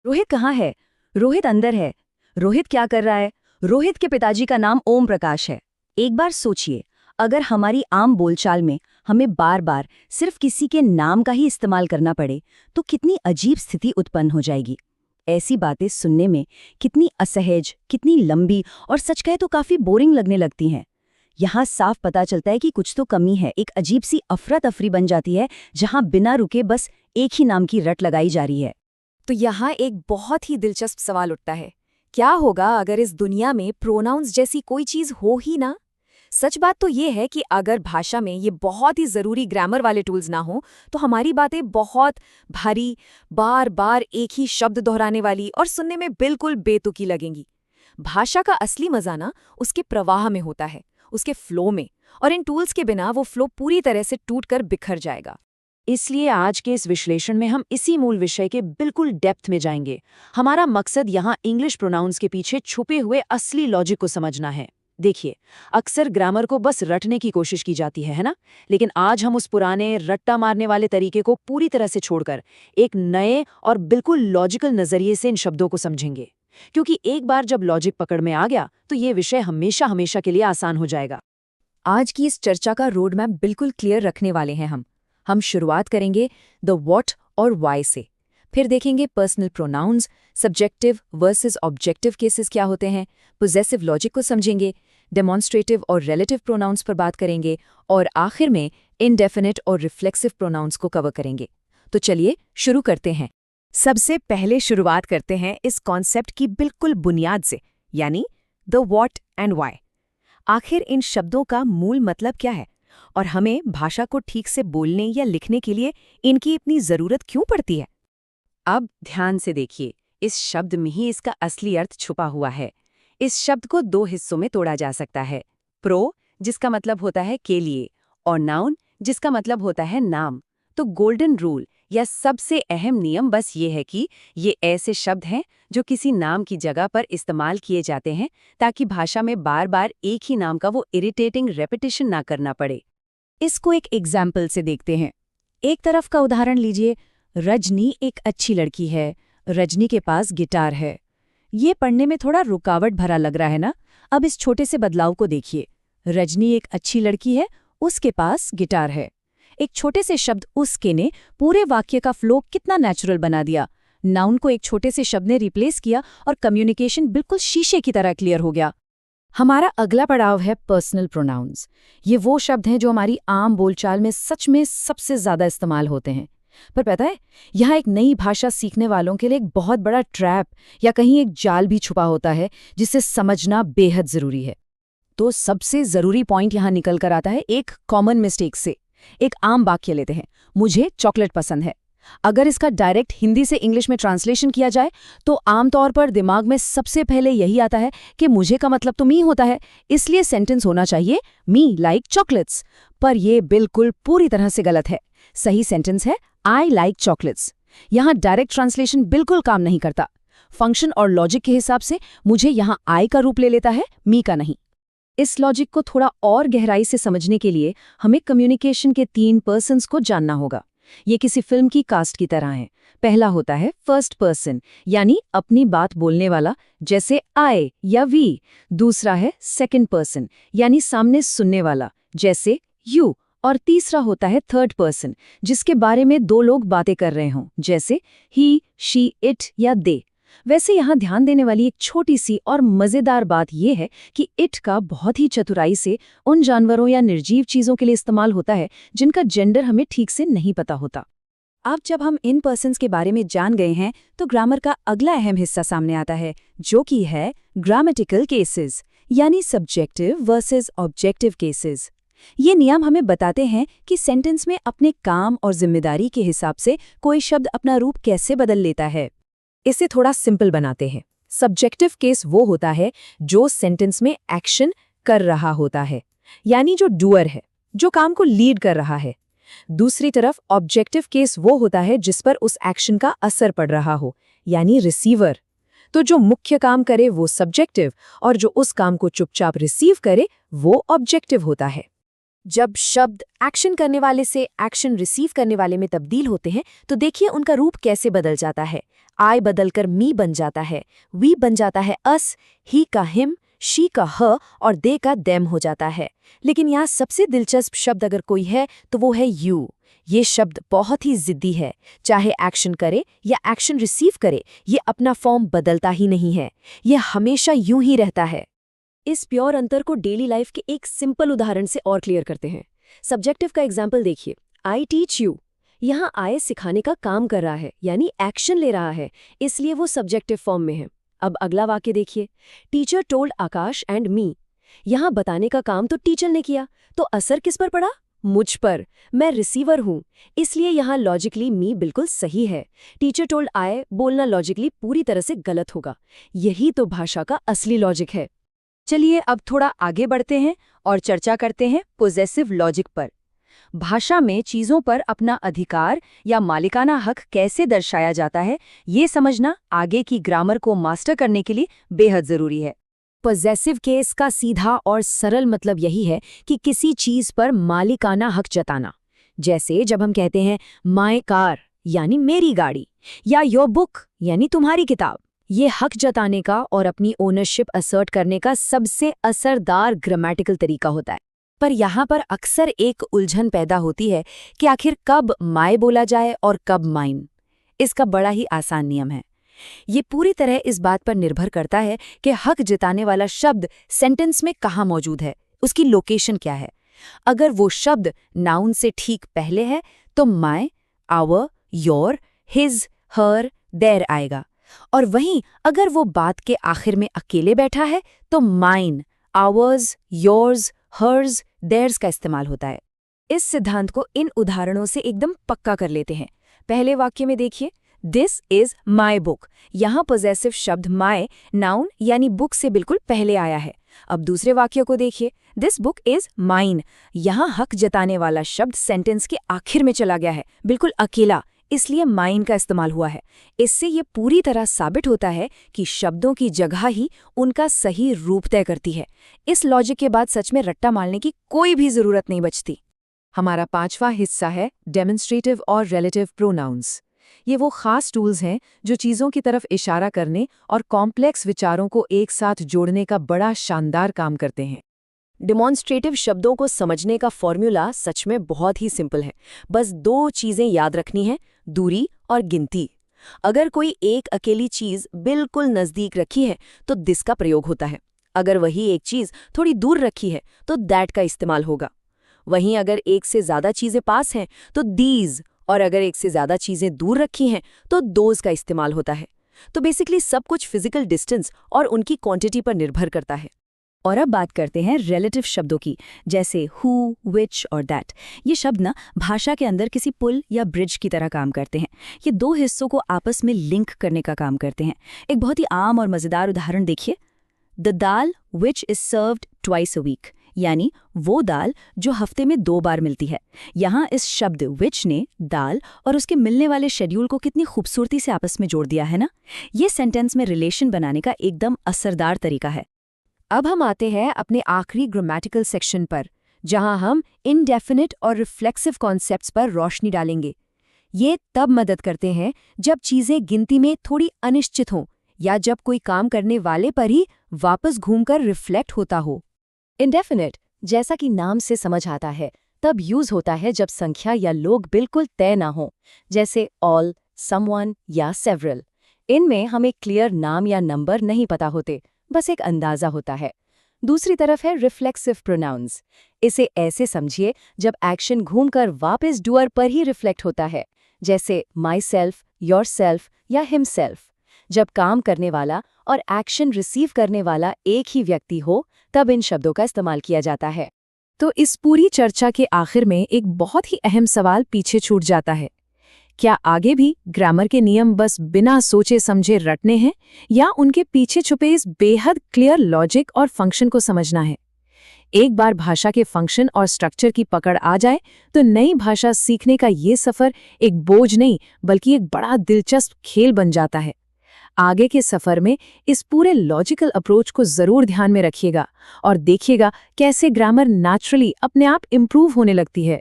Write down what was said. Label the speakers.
Speaker 1: रोहित कहाँ है? रोहित अंदर है। रोहित क्या कर रहा है? रोहित के पिताजी का नाम ओम प्रकाश है। एक बार सोचिए, अगर हमारी आम बोलचाल में हमें बार बार सिर्फ किसी के नाम का ही इस्तेमाल करना पड़े तो कितनी अजीब स्थिति उत्पन्न हो जाएगी। ऐसी बातें सुनने में कितनी असहज, कितनी लंबी और सच कहे तो काफी बोरिंग लगने लगती हैं। यहाँ साफ पता चलता है कि कुछ तो कमी है। एक अजीब सी अफरा तफरी बन जाती है जहाँ बिना रुके बस एक ही नाम की रट लगाई जा रही है।
Speaker 2: तो यहाँ एक बहुत ही दिलचस्प सवाल उठता है, क्या होगा अगर इस दुनिया में प्रोनाउंस जैसी कोई चीज हो ही ना? सच बात तो ये है कि अगर भाषा में ये बहुत ही जरूरी ग्रामर वाले टूल्स ना हो तो हमारी बातें बहुत भारी, बार बार एक ही शब्द दोहराने वाली और सुनने में बिल्कुल बेतुकी लगेंगी। भाषा का असली मजा ना उसके प्रवाह में होता है, उसके फ्लो में, और इन टूल्स के बिना वो फ्लो पूरी तरह से टूटकर बिखर जाएगा।
Speaker 3: इसलिए आज के इस विश्लेषण में हम इसी मूल विषय के बिल्कुल डेप्थ में जाएंगे। हमारा मकसद यहाँ इंग्लिश प्रोनाउंस के पीछे छुपे हुए असली लॉजिक को समझना है। देखिए, अक्सर ग्रामर को बस रटने की कोशिश की जाती है ना? लेकिन आज हम उस पुराने रट्टा मारने वाले तरीके को पूरी तरह से छोड़कर एक नए और बिल्कुल लॉजिकल नजरिए से इन शब्दों को समझेंगे। क्योंकि एक बार जब लॉजिक पकड़ में आ गया तो ये विषय हमेशा हमेशा के लिए आसान हो जाएगा।
Speaker 2: आज की इस चर्चा का रोड मैप बिल्कुल क्लियर रखने वाले हैं हम शुरुआत करेंगे द व्हाट और व्हाई से। फिर देखेंगे personal pronouns, subjective versus objective cases क्या होते हैं, पोजेसिव लॉजिक को समझेंगे, डेमॉन्स्ट्रेटिव और रिलेटिव प्रोनाउंस पर बात करेंगे, और आखिर में इनडेफिनिट और रिफ्लेक्सिव प्रोनाउंस को कवर करेंगे। तो चलिए शुरू करते हैं। सबसे पहले शुरुआत करते हैं इस कॉन्सेप्ट की बिल्कुल बुनियाद से, यानी द व्हाट एंड व्हाई। आखिर इन शब्दों का मूल मतलब क्या है और हमें भाषा को ठीक से बोलने या लिखने के लिए इनकी इतनी जरूरत क्यों पड़ती है?
Speaker 3: अब ध्यान से देखिए, इस शब्द में ही इसका असली अर्थ छुपा हुआ है। इस शब्द को दो हिस्सों में तोड़ा जा सकता है, प्रो जिसका मतलब होता है के लिए, और नाउन जिसका मतलब होता है नाम। तो गोल्डन रूल या सबसे अहम नियम बस ये है कि ये ऐसे शब्द हैं जो किसी नाम की जगह पर इस्तेमाल किए जाते हैं ताकि भाषा में बार बार एक ही नाम का वो इरिटेटिंग रेपिटेशन ना करना पड़े।
Speaker 2: इसको एक एग्जाम्पल से देखते हैं। एक तरफ का उदाहरण लीजिए, रजनी एक अच्छी लड़की है, रजनी के पास गिटार है। ये पढ़ने में थोड़ा रुकावट भरा लग रहा है ना? अब इस छोटे से बदलाव को देखिए, रजनी एक अच्छी लड़की है, उसके पास गिटार है। एक छोटे से शब्द उसके ने पूरे वाक्य का फ्लो कितना नेचुरल बना दिया। नाउन को एक छोटे से शब्द ने रिप्लेस किया और कम्युनिकेशन बिल्कुल शीशे की तरह क्लियर हो गया। हमारा अगला पड़ाव है पर्सनल प्रोनाउंस। ये वो शब्द हैं जो हमारी आम बोलचाल में सच में सबसे ज्यादा इस्तेमाल होते हैं। पर पता है, यहाँ एक नई भाषा सीखने वालों के लिए एक बहुत बड़ा ट्रैप या कहीं एक जाल भी छुपा होता है जिसे समझना बेहद जरूरी है। तो सबसे जरूरी पॉइंट यहाँ निकल कर आता है एक कॉमन मिस्टेक से। एक आम वाक्य लेते हैं, मुझे चॉकलेट पसंद है। अगर इसका डायरेक्ट हिंदी से इंग्लिश में ट्रांसलेशन किया जाए तो आमतौर पर दिमाग में सबसे पहले यही आता है कि मुझे का मतलब तो मी होता है, इसलिए सेंटेंस होना चाहिए मी लाइक चॉकलेट्स। पर यह बिल्कुल पूरी तरह से गलत है। सही सेंटेंस है आई लाइक चॉकलेट्स। यहाँ डायरेक्ट ट्रांसलेशन बिल्कुल काम नहीं करता। फंक्शन और लॉजिक के हिसाब से मुझे यहाँ आई का रूप ले लेता है, मी का नहीं। इस लॉजिक को थोड़ा और गहराई से समझने के लिए हमें कम्युनिकेशन के 3 पर्सन्स को जानना होगा। ये किसी फिल्म की कास्ट की तरह है। पहला होता है फर्स्ट पर्सन, यानी अपनी बात बोलने वाला, जैसे आई या वी। दूसरा है सेकंड पर्सन, यानी सामने सुनने वाला, जैसे यू। और तीसरा होता है थर्ड पर्सन, जिसके बारे में 2 लोग बातें कर रहे हों, जैसे ही, शी, इट या दे। वैसे यहाँ ध्यान देने वाली एक छोटी सी और मजेदार बात यह है कि इट का बहुत ही चतुराई से उन जानवरों या निर्जीव चीजों के लिए इस्तेमाल होता है जिनका जेंडर हमें ठीक से नहीं पता होता। अब जब हम इन पर्सन्स के बारे में जान गए हैं तो ग्रामर का अगला अहम हिस्सा सामने आता है, जो कि है ग्रामेटिकल केसेस, यानी सब्जेक्टिव वर्सेस ऑब्जेक्टिव केसेस। ये नियम हमें बताते हैं कि सेंटेंस में अपने काम और जिम्मेदारी के हिसाब से कोई शब्द अपना रूप कैसे बदल लेता है। इसे थोड़ा सिंपल बनाते हैं। सब्जेक्टिव केस वो होता है जो सेंटेंस में एक्शन कर रहा होता है, यानी जो डूअर है, जो काम को लीड कर रहा है। दूसरी तरफ ऑब्जेक्टिव केस वो होता है जिस पर उस एक्शन का असर पड़ रहा हो, यानी रिसीवर। तो जो मुख्य काम करे वो सब्जेक्टिव और जो उस काम को चुपचाप रिसीव करे वो ऑब्जेक्टिव होता है।
Speaker 3: जब शब्द एक्शन करने वाले से एक्शन रिसीव करने वाले में तब्दील होते हैं तो देखिए उनका रूप कैसे बदल जाता है। आई बदलकर मी बन जाता है, वी बन जाता है अस, ही का हिम, शी का ह और दे का देम हो जाता है। लेकिन यहाँ सबसे दिलचस्प शब्द अगर कोई है तो वो है यू। ये शब्द बहुत ही जिद्दी है, चाहे एक्शन करे या एक्शन रिसीव करे, ये अपना फॉर्म बदलता ही नहीं है, ये हमेशा यूं ही रहता है।
Speaker 2: इस प्योर अंतर को डेली लाइफ के एक सिंपल उदाहरण से और क्लियर करते हैं। सब्जेक्टिव का एग्जाम्पल देखिए, आई टीच यू। यहाँ आई सिखाने का काम कर रहा है, यानी एक्शन ले रहा है, इसलिए वो सब्जेक्टिव फॉर्म में है। अब अगला वाक्य देखिए, teacher told Akash and me. यहाँ बताने का काम तो टीचर ने किया, तो असर किस पर पड़ा? मुझ पर। मैं रिसीवर हूँ, इसलिए यहाँ लॉजिकली मी बिल्कुल सही है। टीचर टोल्ड आई बोलना लॉजिकली पूरी तरह से गलत होगा। यही तो भाषा का असली लॉजिक है।
Speaker 1: चलिए अब थोड़ा आगे बढ़ते हैं और चर्चा करते हैं पोजेसिव लॉजिक पर। भाषा में चीज़ों पर अपना अधिकार या मालिकाना हक कैसे दर्शाया जाता है, ये समझना आगे की ग्रामर को मास्टर करने के लिए बेहद ज़रूरी है।
Speaker 2: पॉजेसिव केस का सीधा और सरल मतलब यही है कि किसी चीज़ पर मालिकाना हक जताना। जैसे जब हम कहते हैं माय कार यानी मेरी गाड़ी, या योर बुक यानी तुम्हारी किताब। ये हक जताने का और अपनी ओनरशिप असर्ट करने का सबसे असरदार ग्रामेटिकल तरीका होता है। पर यहाँ पर अक्सर एक उलझन पैदा होती है कि आखिर कब माय बोला जाए और कब माइन। इसका बड़ा ही आसान नियम है। ये पूरी तरह इस बात पर निर्भर करता है कि हक जताने वाला शब्द सेंटेंस में कहाँ मौजूद है, उसकी लोकेशन क्या है। अगर वो शब्द नाउन से ठीक पहले है तो my, our, your, his, her, their आएगा, और वहीं अगर वो बात के आखिर में अकेले बैठा है तो mine, ours, yours, hers, theirs का इस्तेमाल होता है। इस सिद्धांत को इन उदाहरणों से एकदम पक्का कर लेते हैं। पहले वाक्य में देखिए, दिस इज माई बुक। यहाँ पॉजेसिव शब्द माय नाउन यानी बुक से बिल्कुल पहले आया है। अब दूसरे वाक्य को देखिए, दिस बुक इज माइन। यहाँ हक जताने वाला शब्द सेंटेंस के आखिर में चला गया है, बिल्कुल अकेला, इसलिए माइन का इस्तेमाल हुआ है। इससे ये पूरी तरह साबित होता है कि शब्दों की जगह ही उनका सही रूप तय करती है। इस लॉजिक के बाद सच में रट्टा मारने की कोई भी जरूरत नहीं बचती।
Speaker 3: हमारा पांचवा हिस्सा है डेमोन्स्ट्रेटिव और रिलेटिव प्रोनाउंस। ये वो खास टूल्स हैं जो चीज़ों की तरफ इशारा करने और कॉम्प्लेक्स विचारों को एक साथ जोड़ने का बड़ा शानदार काम करते हैं।
Speaker 2: डेमॉन्स्ट्रेटिव शब्दों को समझने का फॉर्मूला सच में बहुत ही सिंपल है। बस दो चीज़ें याद रखनी है, दूरी और गिनती। अगर कोई एक अकेली चीज़ बिल्कुल नज़दीक रखी है तो दिस का प्रयोग होता है। अगर वही एक चीज़ थोड़ी दूर रखी है तो दैट का इस्तेमाल होगा। वहीं अगर एक से ज़्यादा चीज़ें पास हैं तो दीज, और अगर एक से ज़्यादा चीज़ें दूर रखी हैं तो दोज का इस्तेमाल होता है। तो बेसिकली सब कुछ फिजिकल डिस्टेंस और उनकी क्वांटिटी पर निर्भर करता है।
Speaker 1: और अब बात करते हैं रिलेटिव शब्दों की, जैसे हु, विच और दैट। ये शब्द ना भाषा के अंदर किसी पुल या ब्रिज की तरह काम करते हैं। ये दो हिस्सों को आपस में लिंक करने का काम करते हैं। एक बहुत ही आम और मज़ेदार उदाहरण देखिए, the dal which is served twice a week, यानी वो दाल जो हफ्ते में 2 बार मिलती है। यहाँ इस शब्द विच ने दाल और उसके मिलने वाले शेड्यूल को कितनी खूबसूरती से आपस में जोड़ दिया है ना। ये सेंटेंस में रिलेशन बनाने का एकदम असरदार तरीका है।
Speaker 3: अब हम आते हैं अपने आखिरी ग्रामेटिकल सेक्शन पर, जहां हम इनडेफिनिट और रिफ्लेक्सिव कॉन्सेप्ट्स पर रोशनी डालेंगे। ये तब मदद करते हैं जब चीज़ें गिनती में थोड़ी अनिश्चित हों या जब कोई काम करने वाले पर ही वापस घूमकर रिफ्लेक्ट होता हो।
Speaker 2: इंडेफिनिट, जैसा कि नाम से समझ आता है, तब यूज होता है जब संख्या या लोग बिल्कुल तय ना हो, जैसे ऑल, समवन या सेवरल। इनमें हमें क्लियर नाम या नंबर नहीं पता होते, बस एक अंदाजा होता है। दूसरी तरफ है रिफ्लेक्सिव प्रोनाउंस। इसे ऐसे समझिए जब एक्शन घूमकर वापस डूअर पर ही रिफ्लेक्ट होता है, जैसे माई सेल्फ, योर सेल्फ या हिमसेल्फ। जब काम करने वाला और एक्शन रिसीव करने वाला एक ही व्यक्ति हो, तब इन शब्दों का इस्तेमाल किया जाता है। तो इस पूरी चर्चा के आखिर में एक बहुत ही अहम सवाल पीछे छूट जाता है। क्या आगे भी ग्रामर के नियम बस बिना सोचे समझे रटने हैं, या उनके पीछे छुपे इस बेहद क्लियर लॉजिक और फंक्शन को समझना है? एक बार भाषा के फंक्शन और स्ट्रक्चर की पकड़ आ जाए तो नई भाषा सीखने का ये सफ़र एक बोझ नहीं बल्कि एक बड़ा दिलचस्प खेल बन जाता है। आगे के सफर में इस पूरे लॉजिकल अप्रोच को जरूर ध्यान में रखिएगा और देखिएगा कैसे ग्रामर नेचुरली अपने आप इम्प्रूव होने लगती है।